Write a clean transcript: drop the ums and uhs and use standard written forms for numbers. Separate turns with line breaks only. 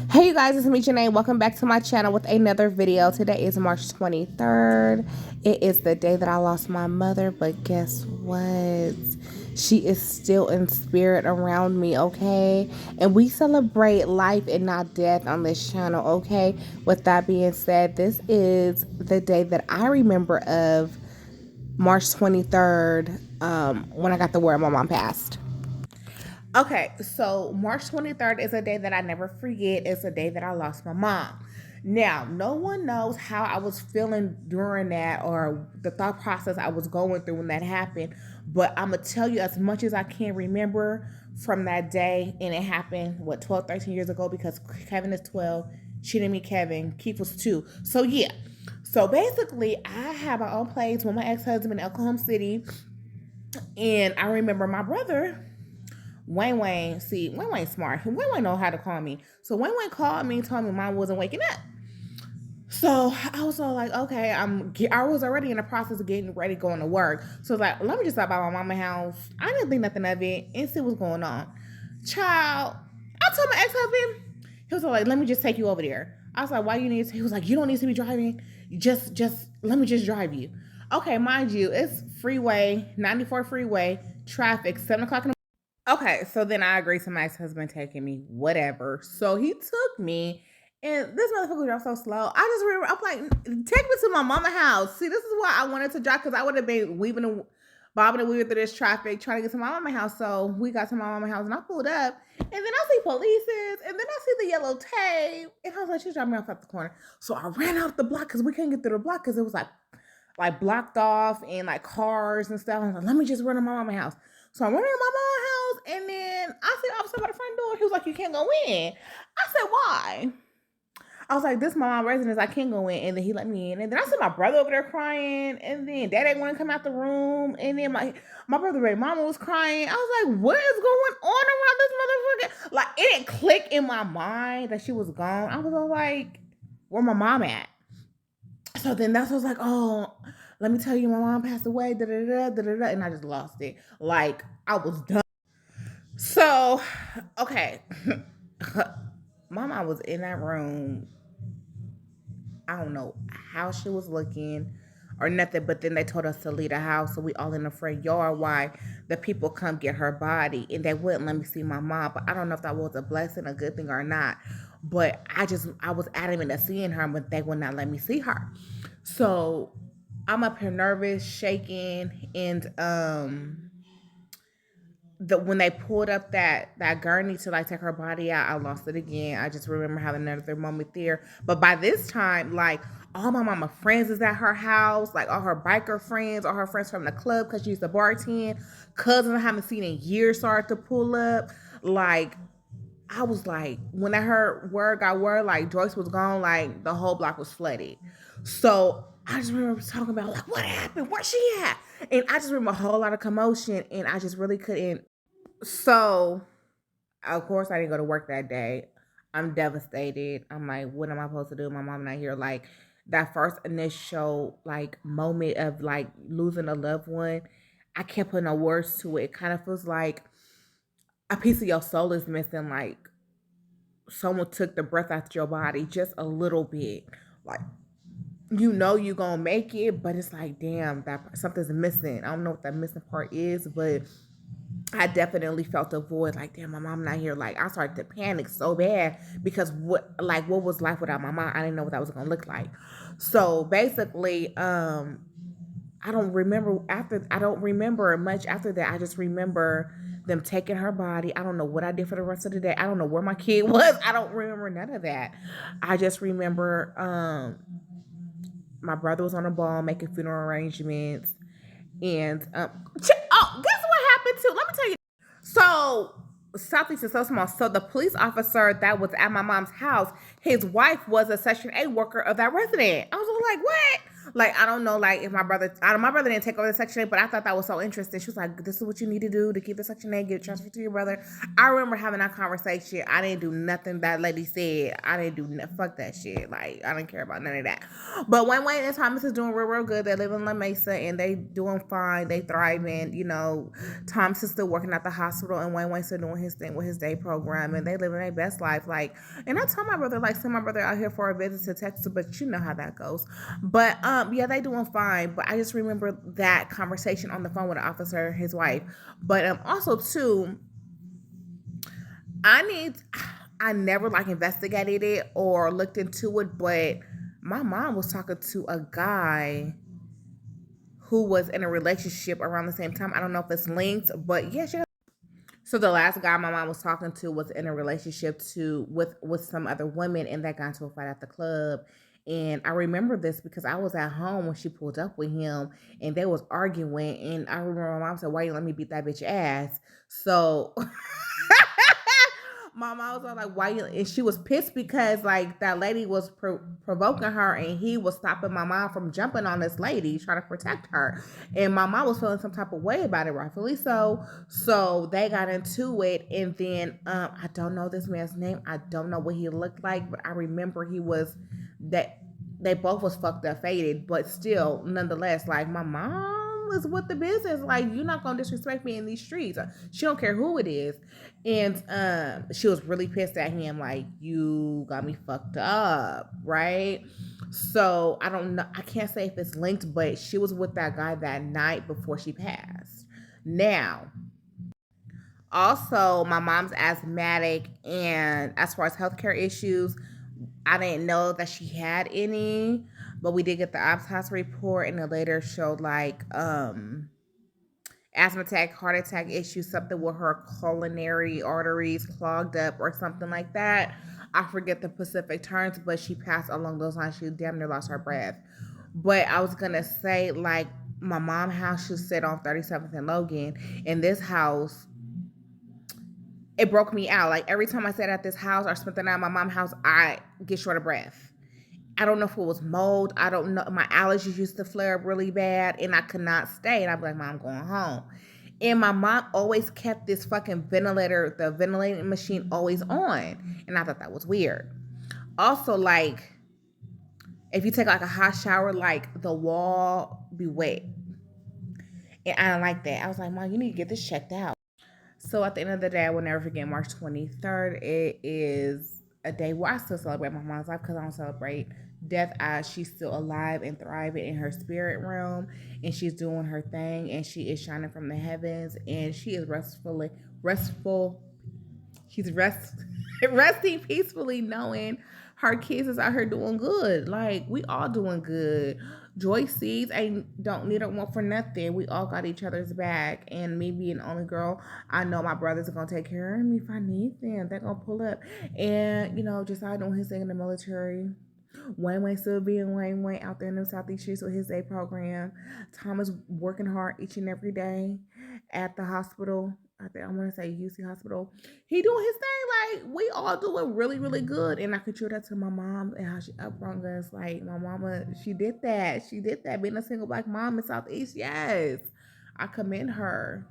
Hey you guys, it's me Janae. Welcome back to my channel with another video. Today is March 23rd. It is the day that I lost my mother, but guess what? She is still in spirit around me, okay? And we celebrate life and not death on this channel, okay? With that being said, this is the day that I remember of March 23rd, when I got the word my mom passed. Okay, so March 23rd is a day that I never forget. It's a day that I lost my mom. Now, no one knows how I was feeling during that or the thought process I was going through when that happened, but I'm going to tell you as much as I can remember from that day. And it happened, 12, 13 years ago, because Kevin is 12, she didn't meet Kevin, Keith was 2. So, yeah. So, basically, I have my own place with my ex husband in Oklahoma City. And I remember my brother Wayne, see, Wayne's smart. Wayne know how to call me. So Wayne called me, told me mom wasn't waking up. So I was all like, okay, I was already in the process of getting ready, going to work. So I was like, let me just stop by my mama's house. I didn't think nothing of it and see what's going on. Child, I told my ex-husband, he was all like, let me just take you over there. I was like, why you need to? He was like, you don't need to be driving. Just let me just drive you. Okay, mind you, it's freeway, 94 freeway, traffic, 7 o'clock in the. Okay, so then I agreed to my ex-husband taking me, whatever. So he took me, and this motherfucker drove so slow. I just remember, I'm like, take me to my mama house. See, this is why I wanted to drive, because I would have been bobbing and weaving through this traffic trying to get to my mama house. So we got to my mama house, and I pulled up, and then I see polices, and then I see the yellow tape, and I was like, she's driving me off at the corner. So I ran out the block, because we couldn't get through the block, because it was like blocked off and like cars and stuff. I was like, let me just run to my mama house. So I went to my mama's house, and then I see the officer by the front door. He was like, you can't go in. I said, why? I was like, this is my mom's residence. I can't go in. And then he let me in. And then I see my brother over there crying. And then dad ain't want to come out the room. And then my brother Ray mama was crying. I was like, what is going on around this motherfucker? Like, it didn't click in my mind that she was gone. I was all like, where my mom at? So then that's what I was like, oh, let me tell you, my mom passed away, da da da da da, and I just lost it. Like I was done. So, okay, my mom was in that room. I don't know how she was looking or nothing, but then they told us to leave the house, so we all in the front yard. Why the people come get her body, and they wouldn't let me see my mom. But I don't know if that was a blessing, a good thing, or not. But I was adamant of seeing her, but they would not let me see her. So I'm up here nervous, shaking, and when they pulled up that gurney to like take her body out, I lost it again. I just remember having another moment there. But by this time, like all my mama friends is at her house, like all her biker friends, all her friends from the club because she used to bartend. Cousins I haven't seen in years started to pull up. Like I was like, when I heard word got word, like Joyce was gone, like the whole block was flooded. So I just remember talking about like what happened, where's she at? And I just remember a whole lot of commotion, and I just really couldn't. So of course I didn't go to work that day. I'm devastated. I'm like, what am I supposed to do? My mom not here. Like that first initial like moment of like losing a loved one, I can't put no words to it. It kind of feels like a piece of your soul is missing. Like someone took the breath out of your body just a little bit. Like you know you gonna make it, but it's like damn, that something's missing. I don't know what that missing part is, but I definitely felt a void. Like damn, my mom not here. Like I started to panic so bad because what was life without my mom? I didn't know what that was gonna look like. So basically, I don't remember much after that. I just remember them taking her body. I don't know what I did for the rest of the day. I don't know where my kid was. I don't remember none of that. I just remember my brother was on the ball making funeral arrangements. And oh, guess what happened too? Let me tell you. So Southeast is so small. So the police officer that was at my mom's house, his wife was a Section 8 worker of that resident. I was like, what? Like, I don't know, like, if my brother didn't take over the Section 8, but I thought that was so interesting. She was like, this is what you need to do to keep the Section 8, get transferred to your brother. I remember having that conversation. I didn't do nothing that lady said. I didn't do, fuck that shit. Like, I didn't care about none of that. But Wayne and Thomas is doing real good. They live in La Mesa, and they doing fine. They thriving. You know, Thomas is still working at the hospital, and Wayne's still doing his thing with his day program, and they living their best life. Like, and I told my brother, like, send my brother out here for a visit to Texas, but you know how that goes. But yeah, they doing fine. But I just remember that conversation on the phone with the officer, his wife. But also too, I never like investigated it or looked into it, but my mom was talking to a guy who was in a relationship around the same time. I don't know if it's linked, but yeah, so the last guy my mom was talking to was in a relationship with some other women, and they got into a fight at the club. And I remember this because I was at home when she pulled up with him, and they was arguing. And I remember my mom said, "Why you let me beat that bitch ass?" So my mom was all like, "Why you?" And she was pissed because like that lady was provoking her, and he was stopping my mom from jumping on this lady, trying to protect her. And my mom was feeling some type of way about it, rightfully so. So they got into it, and then I don't know this man's name. I don't know what he looked like, but I remember he was that they both was fucked up, faded, but still, nonetheless, like my mom was with the business. Like, you're not gonna disrespect me in these streets. She don't care who it is. And she was really pissed at him, like, you got me fucked up, right? So I don't know. I can't say if it's linked, but she was with that guy that night before she passed. Now, also, my mom's asthmatic, and as far as healthcare issues, I didn't know that she had any, but we did get the autopsy report, and it later showed like asthma attack, heart attack issues, something with her coronary arteries clogged up or something like that. I forget the specific terms, but she passed along those lines. She damn near lost her breath. But I was gonna say, like, my mom's house, she sit on 37th and Logan. In this house, it broke me out. Like, every time I sat at this house or spent the night at my mom's house, I get short of breath. I don't know if it was mold. I don't know. My allergies used to flare up really bad, and I could not stay. And I'd be like, Mom, I'm going home. And my mom always kept this fucking ventilator, the ventilating machine, always on. And I thought that was weird. Also, like, if you take like a hot shower, like the wall be wet. And I don't like that. I was like, Mom, you need to get this checked out. So at the end of the day, I will never forget March 23rd. It is a day where I still celebrate my mom's life because I don't celebrate death as she's still alive and thriving in her spirit realm, and she's doing her thing, and she is shining from the heavens, and she is restful. She's resting peacefully knowing her kids is out here doing good. Like, we all doing good. Joy seeds ain't don't need a one for nothing. We all got each other's back. And me being the only girl, I know my brothers are gonna take care of me if I need them. They're gonna pull up. And just I doing his thing in the military. Wayne still being Wayne out there in the Southeast streets with his day program. Thomas working hard each and every day at the hospital. I think I want to say UC Hospital. He doing his thing. Like, we all doing really, really good. And I contribute that to my mom and how she upbrought us. Like, my mama, she did that. She did that. Being a single black mom in Southeast, yes. I commend her.